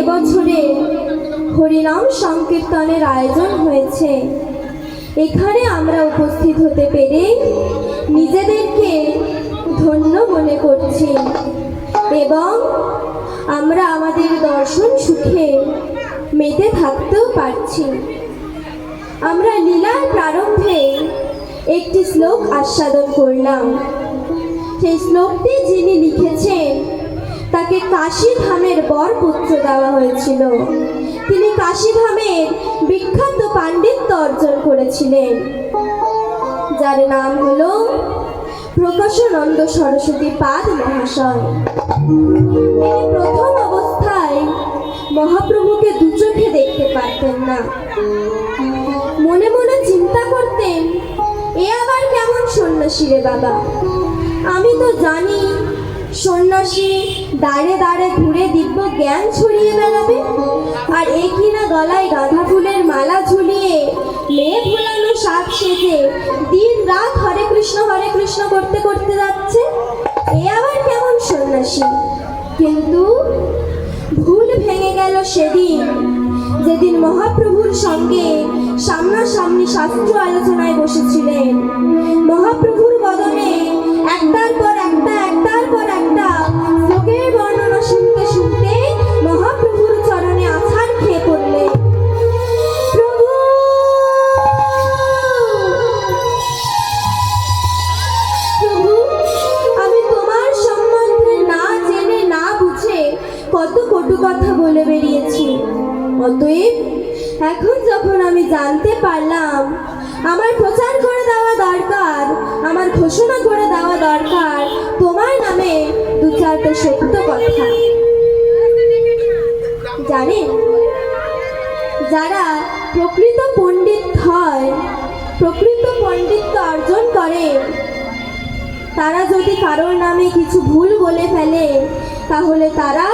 বছরে হরিনাম সংকীর্তনের আয়োজন হয়েছে। এখানে আমরা উপস্থিত হতে পেরে নিজেদেরকে ধন্য মনে করছি এবং আমরা আমাদের দর্শন সুখে মেতে থাকতেও পারছি। আমরা লীলার প্রারম্ভে একটি শ্লোক আস্বাদন করলাম। সেই শ্লোকটি যিনি লিখেছেন তাকে কাশীধামের বরপুত্র দেওয়া হয়েছিল। তিনি কাশীধামের বিখ্যাত পাণ্ডিত্য অর্জন করেছিলেন, যার নাম হলো প্রকাশানন্দ সরস্বতী পাদ মহাশয়। তিনি প্রথম অবস্থায় মহাপ্রভুকে দু চোখে দেখতে পারতেন না। মনে মনে চিন্তা করতেন, এ আবার কেমন সন্ন্যাসী রে বাবা? আমি তো জানি সন্ন্যাসী দাঁড়ে দাঁড়ে ঘুরে দিব্য জ্ঞান ছড়িয়ে বেড়াবে, আর এ কিনা গলায় গাঁদা ফুলের মালা ঝুলিয়ে মেয়ে ভোলানো সাপ সেজে দিন রাত হরে কৃষ্ণ করতে করতে যাচ্ছে। এ আবার কেমন সন্ন্যাসী? কিন্তু ভুল ভেঙে গেল সেদিন, যেদিন মহাপ্রভুর সঙ্গে সামনাসামনি শাস্ত্র আলোচনায় বসেছিলেন। মহাপ্রভুর বদনে একটার পর একটা শ্লোকের বর্ণনা শুনতে শুনতে মহাপ্রভুর চরণে আছাড় খেয়ে পড়লেন। প্রভু, প্রভু, আমি তোমার সম্বন্ধে না জেনে না বুঝে কত কটু কথা বলে বেরিয়েছি। অতএব এখন যখন আমি জানতে পারলাম, আমার প্রচার করে দেওয়া দরকার, আমার ঘোষণা করে দেওয়া দরকার তোমার নামে দু চারটে সত্য কথা। জানেন, যারা প্রকৃত পণ্ডিত হয়, প্রকৃত পণ্ডিত্য অর্জন করে, তারা যদি কারোর নামে কিছু ভুল বলে ফেলে তাহলে তারা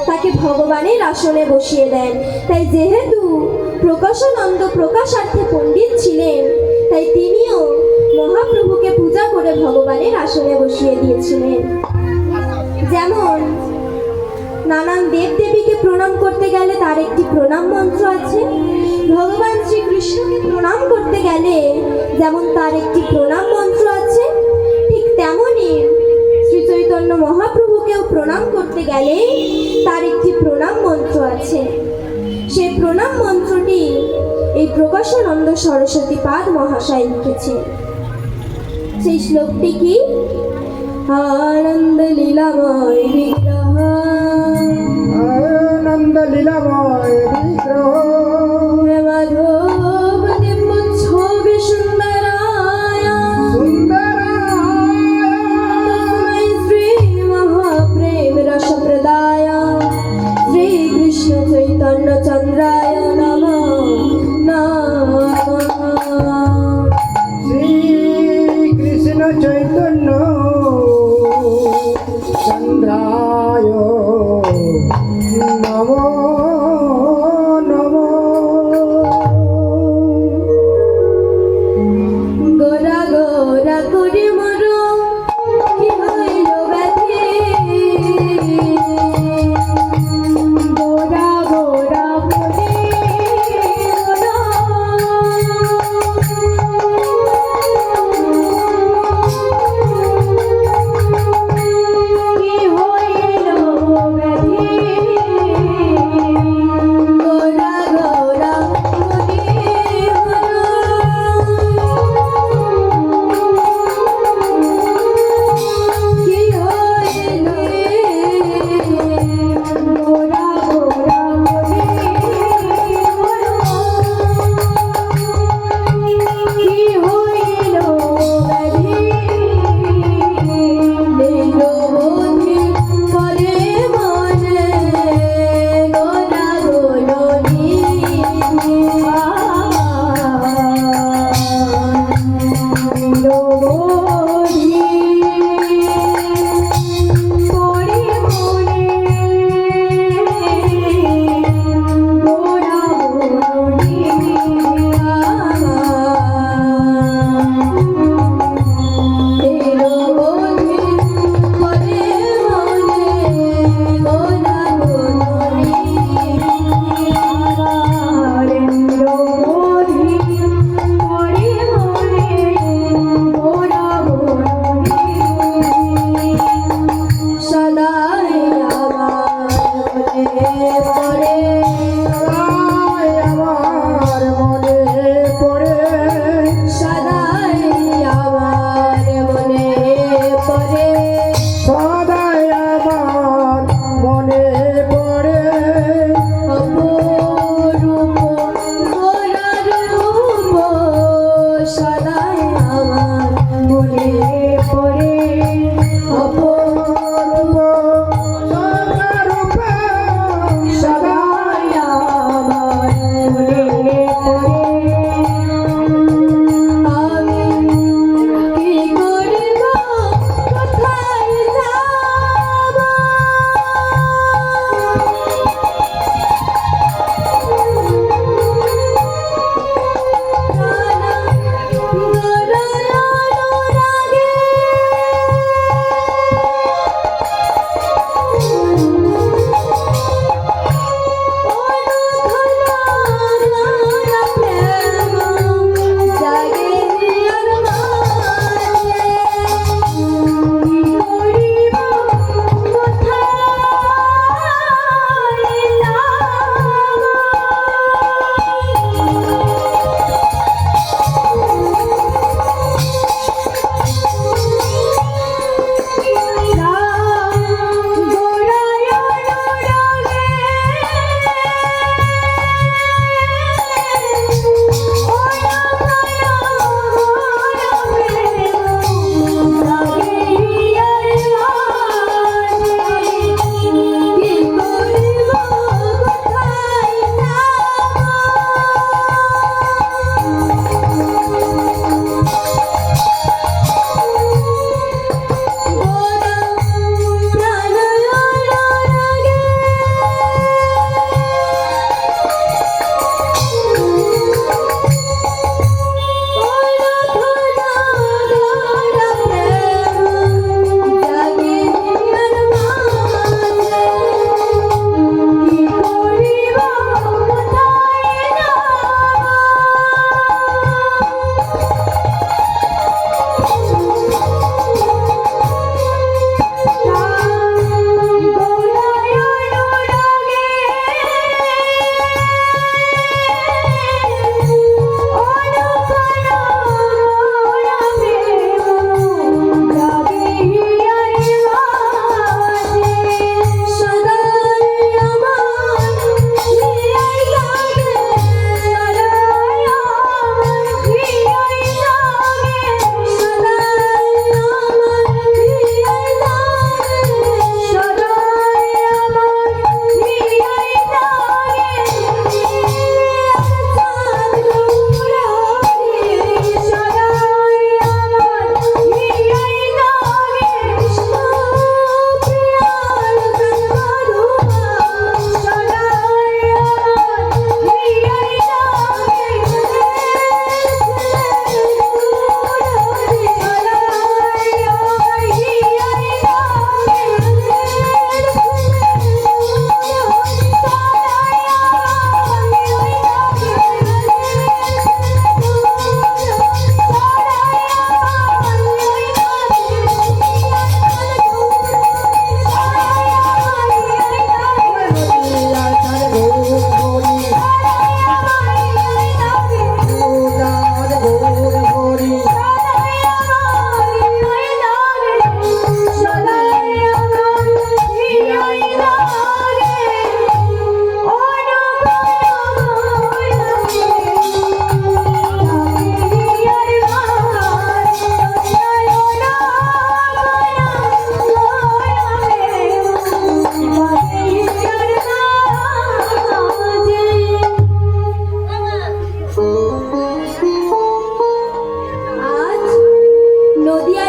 তাকে ভগবানের আসনে বসিয়ে দেন। তাই যেহেতু প্রকাশানন্দ প্রকাশার্থে পণ্ডিত ছিলেন, তাই তিনিও মহাপ্রভুকে পূজা করে ভগবানের আসনে বসিয়ে দিয়েছিলেন। যেমন নানান দেবদেবীকে প্রণাম করতে গেলে তার একটি প্রণাম মন্ত্র আছে, ভগবান শ্রীকৃষ্ণকে প্রণাম করতে গেলে যেমন তার একটি প্রণাম মন্ত্র আছে, ঠিক তেমনই শ্রী চৈতন্য মহাপ্রভুকেও প্রণাম করতে গেলে তার একটি প্রণাম মন্ত্র আছে। সেই প্রণাম মন্ত্রটি এই প্রকাশানন্দ সরস্বতী পাদ মহাশয় লিখেছে। সেই শ্লোকটি কি? আনন্দ লীলাময় বিগ্রহ, আনন্দ লীলাময় বিগ্রহ, মাধব দিব্যচ্ছবি সুন্দরায়, তস্मै শ্রী মহাপ্রেম রসপ্রদায় শ্রীকৃষ্ণ চৈতন্য চন্দ্রায় নমঃ নমঃ। শ্রীকৃষ্ণ চৈতন্য চন্দ্রায় নমো নমো। গোরা গোরা করে মর কি হইল ব্যাধি, গোরা গোরা করে কি হইল ব্যাধি, গোরা গোরা করে কি হইল, গোরা গোরা করে কি হইল ব্যাধি, নিরবধি করে মনে গোরা গোলনি, নিরবধি করে মনে গোরা গোলনি, নিরবধি করে মনে গোরা গোলনি।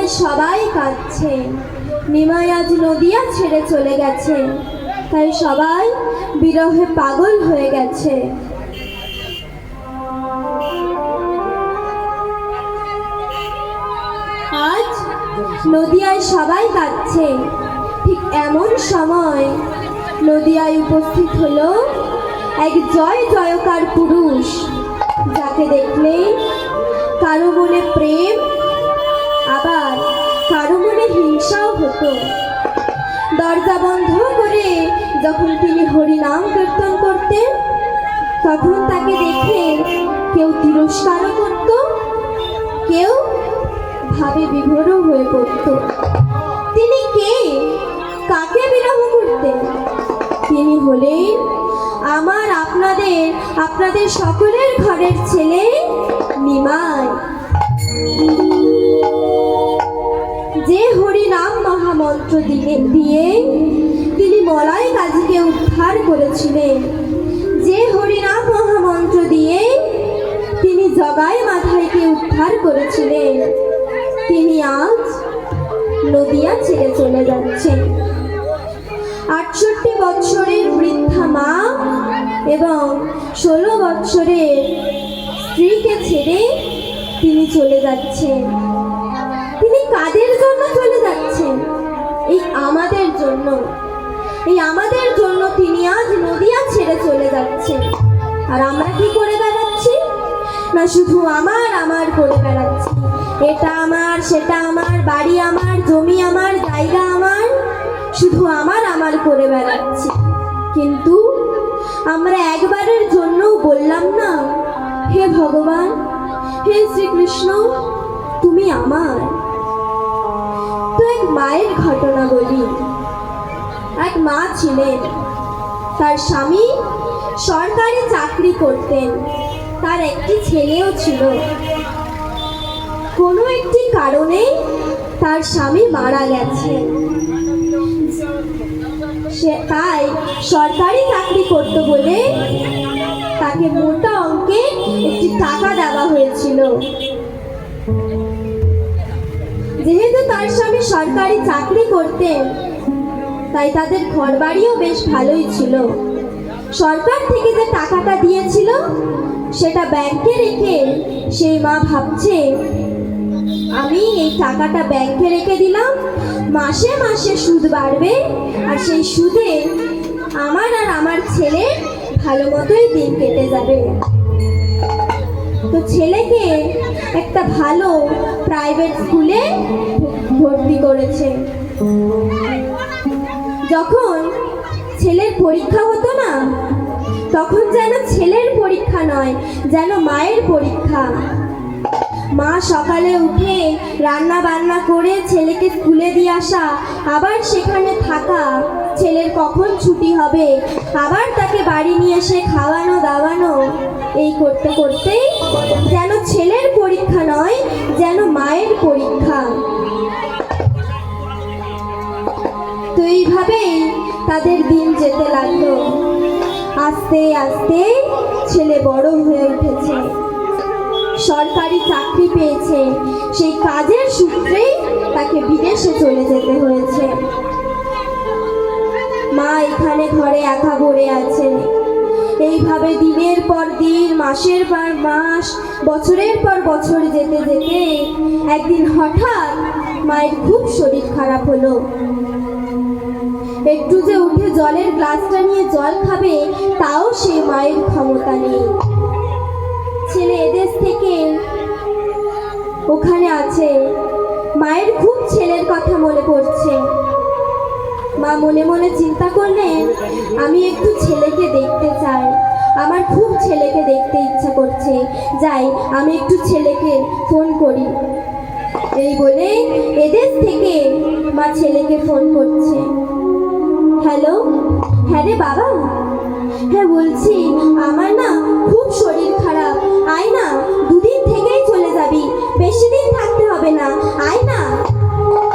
নদিয়ায় সবাই কাঁদছে। নিমাই আজ নদিয়া ছেড়ে চলে গেছে, তাই সবাই বিরহে পাগল হয়ে গেছে। আজ নদিয়ায় সবাই কাঁদছে। ঠিক এমন সময় নদিয়ায় উপস্থিত হলো এক জয় জয়কার পুরুষ, যাকে দেখলে কারো মনে প্রেম, আবার কারো মনে হিংসাও হতো। দরজা বন্ধ করে যখন তিনি হরিনাম কীর্তন করতেন, তখন তাকে দেখে কেউ তিরস্কারও করত, কেউ ভাবে বিভোরও হয়ে পড়ত। তিনি কে? কাকে বিরহ করতেন? তিনি হলেন আমার আপনাদের সকলের ঘরের ছেলে নিমাই, যে হরিনাম মহামন্ত্র দিয়ে তিনি মলয় কাজীকে উদ্ধার করেছিলেন, যে হরিনাম মহামন্ত্র দিয়ে তিনি জগাই মাথাইকে উদ্ধার করেছিলেন, তিনি আজ নদিয়া ছেড়ে চলে যাচ্ছেন। 68 বৎসরের বৃদ্ধা মা এবং 16 বৎসরের স্ত্রীকে ছেড়ে তিনি চলে যাচ্ছেন। তিনি কাদের জন্য চলে যাচ্ছেন? এই আমাদের জন্য। এই আমাদের জন্য তিনি আজ নদিয়া ছেড়ে চলে যাচ্ছেন। আর আমরা কি করে বেড়াচ্ছি? না শুধু আমার আমার করে বেড়াচ্ছি। এটা আমার, সেটা আমার, বাড়ি আমার, জমি আমার, জায়গা আমার, শুধু আমার আমার করে বেড়াচ্ছি। কিন্তু আমরা একবারের জন্যও বললাম না, হে ভগবান, হে শ্রীকৃষ্ণ, তুমি আমার। তো এক মায়ের ঘটনা বলি। এক মা ছিলেন, তার স্বামী সরকারি চাকরি করতেন, তার একটি ছেলেও ছিল। কোনো একটি কারণে তার স্বামী মারা গেছে। সে তাই সরকারি চাকরি করত বলে তাকে মোটা অঙ্কে একটি টাকা দেওয়া হয়েছিল। যেহেতু তার স্বামী সরকারি চাকরি করতেন, তাই তাদের ঘরবাড়িও বেশ ভালোই ছিল। সরকার থেকে যে টাকাটা দিয়েছিল সেটা ব্যাংকে রেখে সেই মা ভাবছে, আমি এই টাকাটা ব্যাংকে রেখে দিলাম, মাসে মাসে সুদ বাড়বে, আর সেই সুদে আমার আর আমার ছেলে ভালো মতোই দিন কেটে যাবে। তো ছেলেকে একটা ভালো প্রাইভেট স্কুলে ভর্তি করেছে। যখন ছেলের পরীক্ষা হতো না, তখন যেন ছেলের পরীক্ষা নয়, যেন মায়ের পরীক্ষা। মা সকালে উঠে রান্না বান্না করে ছেলেকে স্কুলে দিয়ে আসা, আবার সেখানে থাকা, ছেলের কখন ছুটি হবে, আবার তাকে বাড়ি নিয়ে এসে খাওয়ানো দাওয়ানো, এই করতে করতে যেন ছেলের পরীক্ষা নয়, যেন মায়ের পরীক্ষা। তো এইভাবেই তাদের দিন যেতে লাগলো। আস্তে আস্তে ছেলে বড় হয়ে উঠেছে, সরকারি চাকরি পেয়েছে, সেই কাজের সূত্রেই তাকে বিদেশে চলে যেতে হয়েছে। মা এখানে ঘরে একা পড়ে আছে। এইভাবে দিনের পর দিন, মাসের পর মাস, বছরের পর বছর যেতে যেতে একদিন হঠাৎ মায়ের খুব শরীর খারাপ হলো। একটু যে উঠে জলের গ্লাসটা নিয়ে জল খাবে, তাও সেই মায়ের ক্ষমতা নেই। ছেলে এদেশ থেকে ওখানে আছে, মায়ের খুব ছেলের কথা মনে পড়ছে। মা মনে মনে চিন্তা করলেন, আমি একটু ছেলেকে দেখতে চাই, আমার খুব ছেলেকে দেখতে ইচ্ছা করছে, যাই আমি একটু ছেলেকে ফোন করি। এই বলে এদেশ থেকে মা ছেলেকে ফোন করছে। হ্যালো, হ্যাঁ রে বাবা, হ্যাঁ বলছি, আমার না খুব শরীর খারাপ, আয় না, দুদিন থেকেই চলে যাবি, বেশি দিন থাকতে হবে না, আয় না।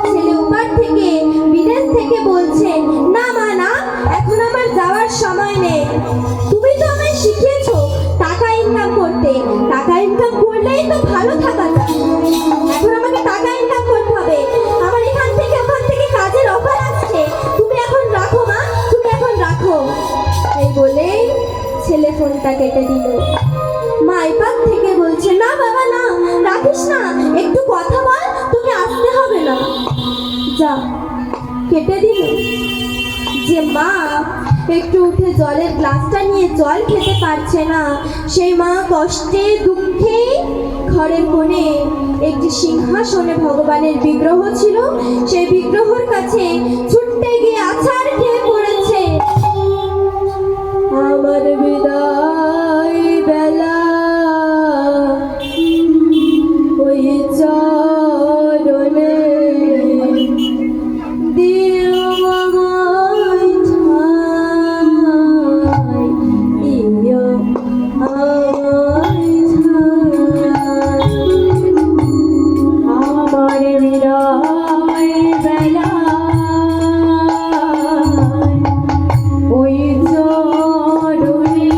ছেলে ওপার থেকে, বিদেশ থেকে বলছে, না মা না, এখন আমার যাওয়ার সময় নেই। তুমি তো আমায় শিখিয়েছো টাকা ইনকাম করতে, টাকা ইনকাম করলেই তো ভালো থাকা যায়, এখন আমাকে টাকা ইনকাম করতে হবে, ফোনটা কেটে দিল। মা এপাক থেকে বলছে, না বাবা না, রাখিস না, একটু কথা বল, তোকে আসতে হবে না। যা, কেটে দিল। যে মা একটু উঠে জলের গ্লাসটা নিয়ে জল খেতে পারছে না, সেই মা কষ্টে দুঃখে ঘরের কোণে একটি সিংহাসনে ভগবানের বিগ্রহ ছিল, সেই বিগ্রহর কাছে ছুটতে গিয়ে আছাড় খেয়ে পড়েছে। আমার বিদায় বেলা ওই চরণে দিও আমায় ঠাঁই, দিও আমায় ঠাঁই। আমার বিদায় বেলা ওই চরণে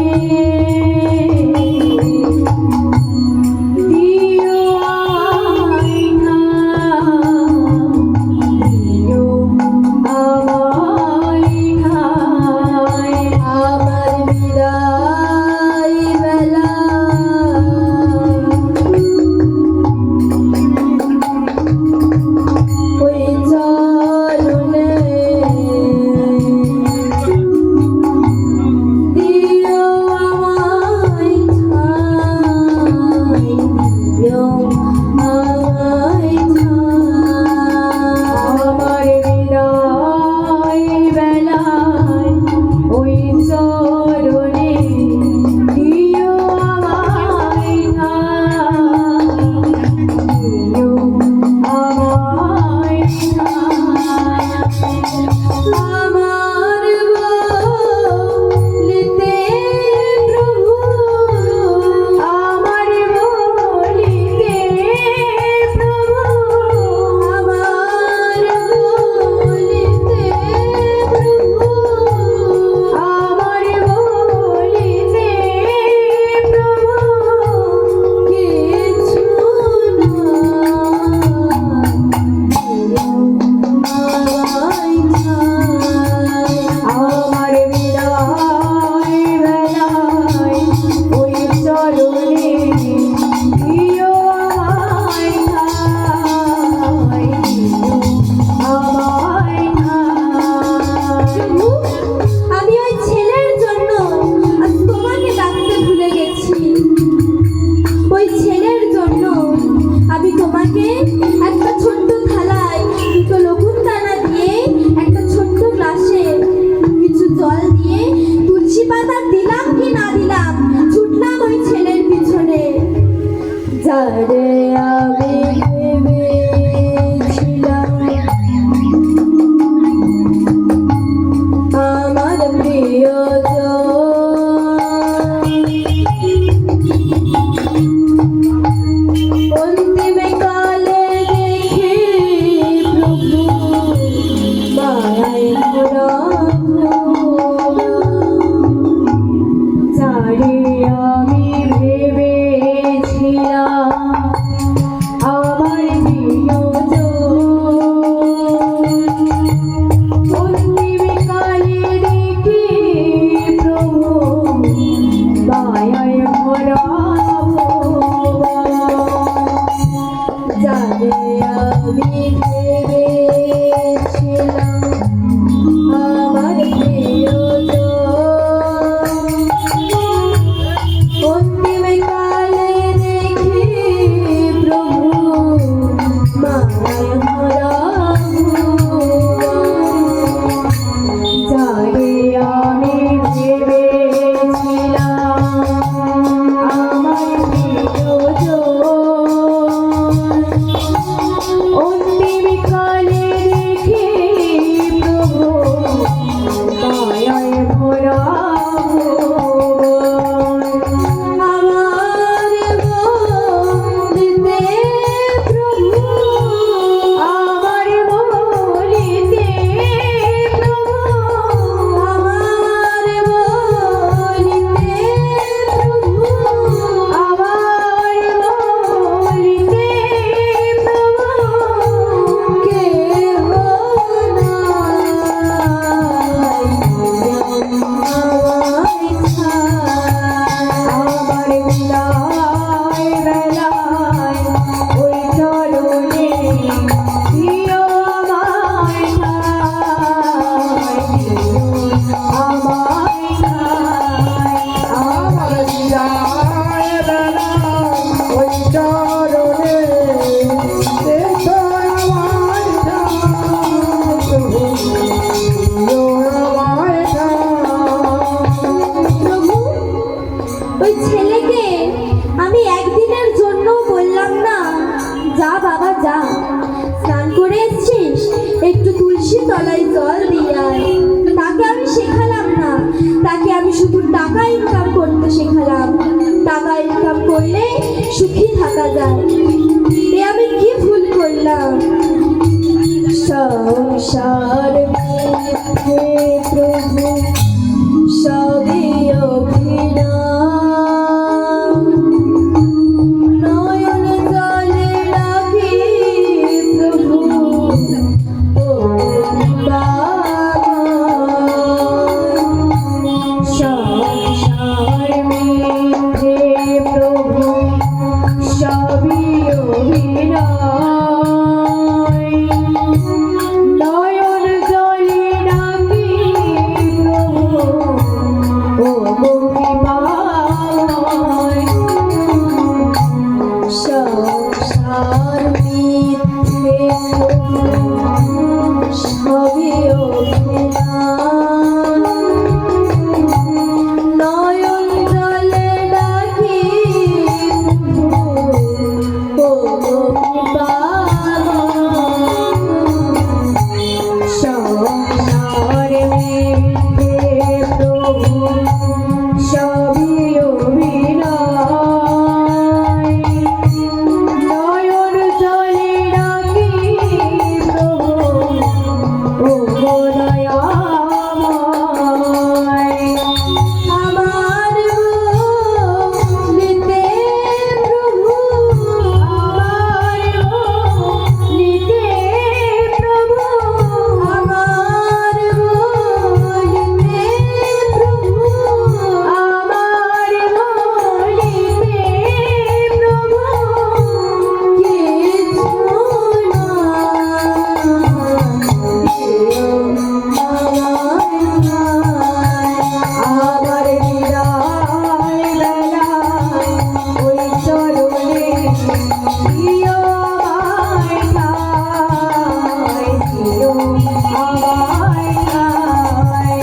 দিও আমায় ঠাঁই, দিও আমায় ঠাঁই। আমার বিদায় বেলা ওই চরণে দিও আমায় ঠাঁই, দিও আমায় ঠাঁই। আমার বিদায় বেলায় ওই চরণে দিও আমায় ঠাঁই, দিও আমায় ঠাঁই। আমার বলিতে প্রভু, আমার বলিতে প্রভু, আমার বলিতে প্রভু, আমার বলিতে প্রভু কিছু আমার বিদায় বেলায় ওই চরণে দিও আমায় ঠাঁই, দিও আমায় ঠাঁই। আমি ওই ছেলের জন্য আজ তোমাকে ডাকতে ভুলে গেছি। ওই ছেলের জন্য আমি তোমাকে একটা ছোট্ট থালায় দুটো লঘুন দানা দিয়ে একটা ছোট্ট গ্লাসে কিছু জল দিয়ে তুলসী পাতা দিলাম কি না দিলাম, ছুটলাম ওই ছেলের পিছনে। যারে আমি ভেবেছিলাম আমার প্রিয়জন, অন্তিম কালে দেখে প্রভু মায়ায় ভরা, যারে আমি ভেবেছিলাম আমার প্রিয়জন, অন্তিম কালে দেখে প্রভু মায়ায় ভরা, যারে আমি ভেবেছিলাম আমার প্রিয়জন, অন্তিম কালে দেখে প্রভু মায়ায় ভরা, যারে আমি ভেবেছিলাম আমার প্রিয়জন, অন্তিম কালে দেখে এসছিস, একটু তুলসী তলায় জল দিয়ে আয়। তাকে আমি শেখালাম না, তাকে আমি শুধু টাকা ইনকাম করতে শেখালাম। টাকা ইনকাম করলে সুখী থাকা যায়। এ আমি কি ভুল করলাম? সংসার মিথ্যে প্রভু সবই অভিনয়, নয়ন জলে রাখি প্রভু ও সংসার মিথ্যে প্রভু সবই অভিনয়, নয়ন জলে রাখি প্রভু ও মহিমাময়। সংসার মিথ্যে প্রভু সবই অভিনয়, নয়ন জলে রাখি প্রভু ও মহিমাময়। সংসার মিথ্যে প্রভু সবই অভিনয়, নয়ন জলে রাখি প্রভু ও দয়াময়। আমার নিতে প্রভু, আমার নিতে প্রভু, আমার নিতে প্রভু, আমার নিতে প্রভু, কিছু না আমার বিদায় বেলায় ওই চরণে দিও আমায় ঠাঁই, দিও আমায় ঠাঁই।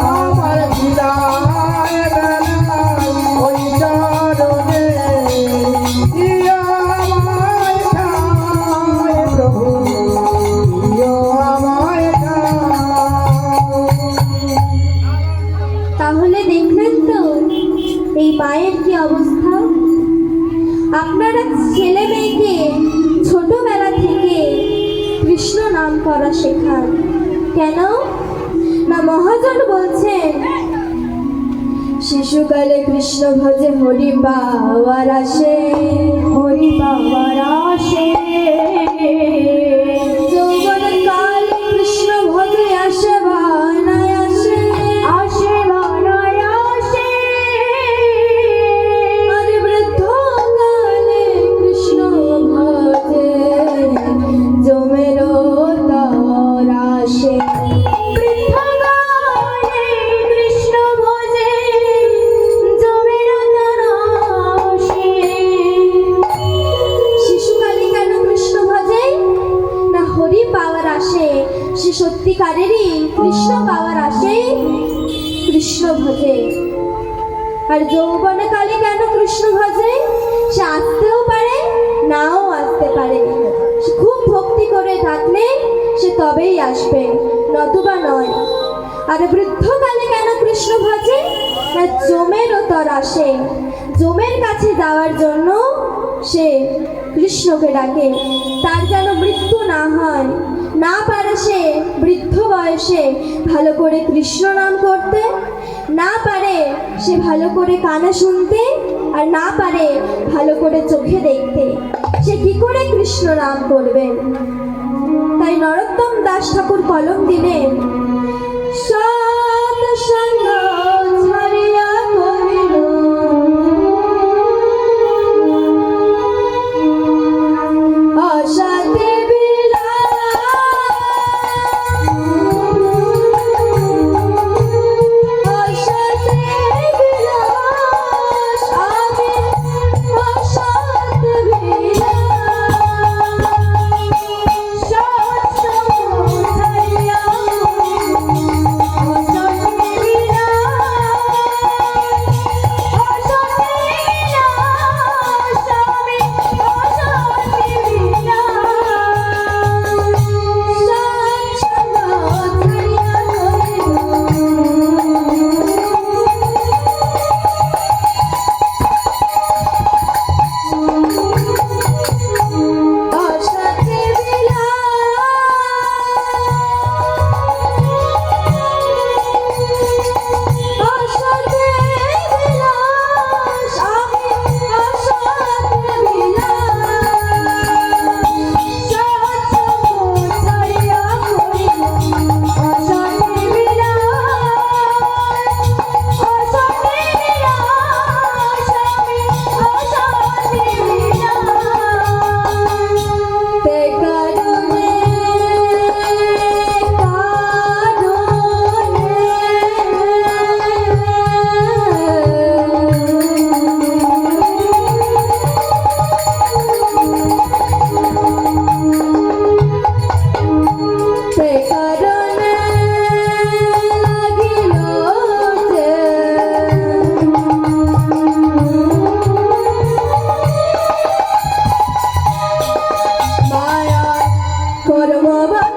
আমার বিদায় বেলায় ওই চরণে দিও আমায় ঠাঁই প্রভু, দিও আমায় ঠাঁই। তাহলে দেখলেন তো এই মায়ের কি অবস্থা? আপনারা ছেলে মেয়েকে ছোটবেলা থেকে কৃষ্ণ নাম করা শেখান কেন? না মহাজন বলছেন শিশুকালে কৃষ্ণ ভজে হরি পাওয়ার আসে, হরি পাওয়ার আসে। যৌবন কালে কৃষ্ণ ভজে আসে বানায় আসে, আসে বানায় আসে। আর বৃদ্ধ কালে কৃষ্ণ ভজে জমের তর আসে। বৃদ্ধ কালে কৃষ্ণ ভজে জমের তর আসে। শিশুকালে কেন কৃষ্ণ ভজে? না হরি পাওয়ার আসে, সে সত্যিকারেরই কৃষ্ণ পাওয়ার আসে, কৃষ্ণ ভজে। আর যৌবন কালে কেন কৃষ্ণ ভজে? সে আসতেও পারে নাও আসতে পারে। সে খুব ভক্তি করে থাকলে সে তবেই আসবে, নতুবা নয়। আর বৃদ্ধকালে কেন কৃষ্ণ ভজে? না জমের তর আসে, জমের কাছে যাওয়ার জন্য সে কৃষ্ণকে ডাকে। তার যেন মৃত্যু না হয়, না পারে সে বৃদ্ধ বয়সে ভালো করে কৃষ্ণ নাম করতে, না পারে সে ভালো করে কানে শুনতে, আর না পারে ভালো করে চোখে দেখতে। সে কি করে কৃষ্ণ নাম করবেন? তাই নরোত্তম দাস ঠাকুর কলম দিলেন সৎসঙ্গ ছাড়িয়া করিল অসাতে বিলাস ধর্ম